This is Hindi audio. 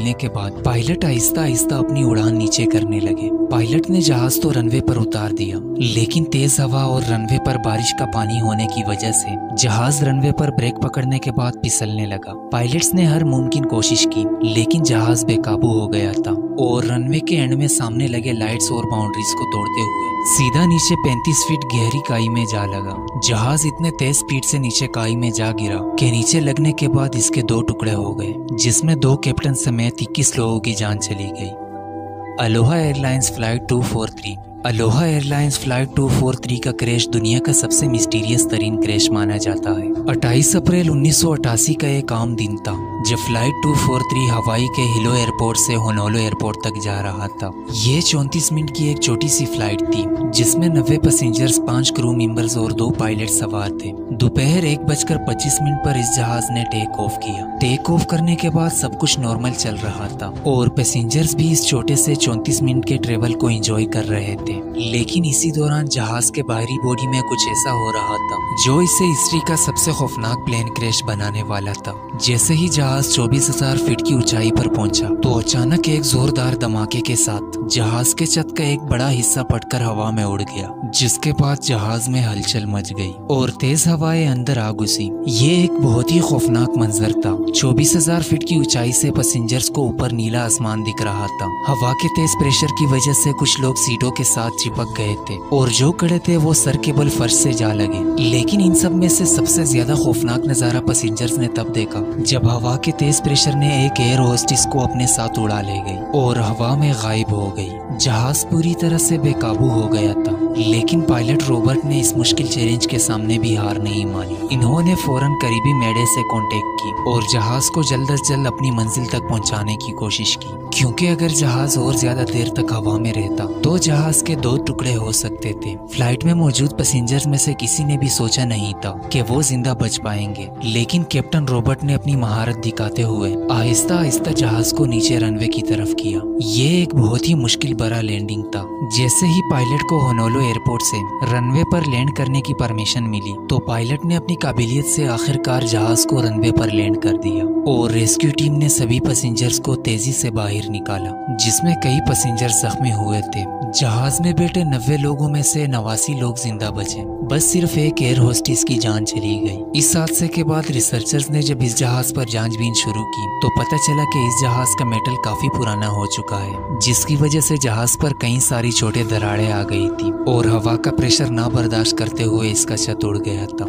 मिलने के बाद पायलट आहिस्ता आहिस्ता अपनी उड़ान नीचे करने लगे। पायलट ने जहाज तो रनवे पर उतार दिया, लेकिन तेज हवा और रनवे पर बारिश का पानी होने की वजह से जहाज रनवे पर ब्रेक पकड़ने के बाद फिसलने लगा। पायलट्स ने हर मुमकिन कोशिश की, लेकिन जहाज बेकाबू हो गया था और रनवे के एंड में सामने लगे लाइट्स और बाउंड्रीज को तोड़ते हुए सीधा नीचे 35 फीट गहरी खाई में जा लगा। जहाज इतने तेज स्पीड से नीचे खाई में जा गिरा कि नीचे लगने के बाद इसके 2 टुकड़े हो गए, जिसमें 2 कैप्टन समेत 21 लोगों की जान चली गई। Aloha airlines flight 243। Aloha airlines flight 243 का क्रैश दुनिया का सबसे मिस्टीरियस तरीन क्रैश माना जाता है। 28 अप्रैल 1988 का एक आम दिन था जब फ्लाइट 243 हवाई के हिलो एयरपोर्ट से होनोलुलु एयरपोर्ट तक जा रहा था। ये 34 मिनट की एक छोटी सी फ्लाइट थी जिसमें 90 पैसेंजर्स, 5 क्रू मेंबर्स और 2 पायलट सवार थे। दोपहर 1:25 पर इस जहाज ने टेक ऑफ किया। टेक ऑफ करने के बाद सब कुछ नॉर्मल चल रहा था और पैसेंजर्स भी इस छोटे से 34 मिनट के ट्रेवल को एंजॉय कर रहे थे। लेकिन इसी दौरान जहाज के बाहरी बॉडी में कुछ ऐसा हो रहा था जो इसे हिस्ट्री का सबसे खौफनाक प्लेन क्रैश बनाने वाला था। जैसे ही जहाज 24,000 फीट की ऊंचाई पर पहुंचा तो अचानक एक जोरदार धमाके के साथ जहाज के छत का एक बड़ा हिस्सा फटकर हवा में उड़ गया, जिसके बाद जहाज में हलचल मच गई और तेज हवाएं अंदर आ घुसी। ये एक बहुत ही खौफनाक मंजर था। 24,000 फीट की ऊंचाई से पैसेंजर्स को ऊपर नीला आसमान दिख रहा था। हवा के तेज प्रेशर की वजह से कुछ लोग सीटों के साथ चिपक गए थे और जो खड़े थे वो सर केबल फर्श से जा लगे। लेकिन इन सब में से सबसे ज्यादा खौफनाक नजारा पैसेंजर्स ने तब देखा जब हवा के तेज प्रेशर ने एक एयर होस्टेस को अपने साथ उड़ा ले गई और हवा में गायब हो गई। जहाज पूरी तरह से बेकाबू हो गया था, लेकिन पायलट रॉबर्ट ने इस मुश्किल चैलेंज के सामने भी हार नहीं मानी। इन्होंने फौरन करीबी मेडे से कांटेक्ट की और जहाज को जल्द से जल्द अपनी मंजिल तक पहुंचाने की कोशिश की, क्योंकि अगर जहाज और ज्यादा देर तक हवा में रहता तो जहाज के 2 टुकड़े हो सकते थे। फ्लाइट में मौजूद पैसेंजर्स में से किसी ने भी सोचा नहीं था कि वो जिंदा बच पाएंगे, लेकिन कैप्टन रॉबर्ट ने अपनी महारत दिखाते हुए आहिस्ता आहिस्ता जहाज को नीचे रनवे की तरफ किया। ये एक बहुत ही मुश्किल भरा लैंडिंग था। जैसे ही पायलट को होनोलुलु एयरपोर्ट से रनवे पर लैंड करने की परमिशन मिली तो पायलट ने अपनी काबिलियत से आखिरकार जहाज को रनवे पर लैंड कर दिया और रेस्क्यू टीम ने सभी पैसेंजर्स को तेजी से बाहर निकाला, जिसमें कई पैसेंजर जख्मी हुए थे। जहाज में बैठे 90 लोगों में से 89 लोग जिंदा बचे, बस सिर्फ एक एयर होस्टेस की जान चली गई। इस हादसे के बाद रिसर्चर्स ने जब इस जहाज पर जांचबीन शुरू की तो पता चला कि इस जहाज का मेटल काफी पुराना हो चुका है, जिसकी वजह से जहाज पर कई सारी छोटे दरारें आ गई थी और हवा का प्रेशर ना बर्दाश्त करते हुए इसका छत उड़ गया था।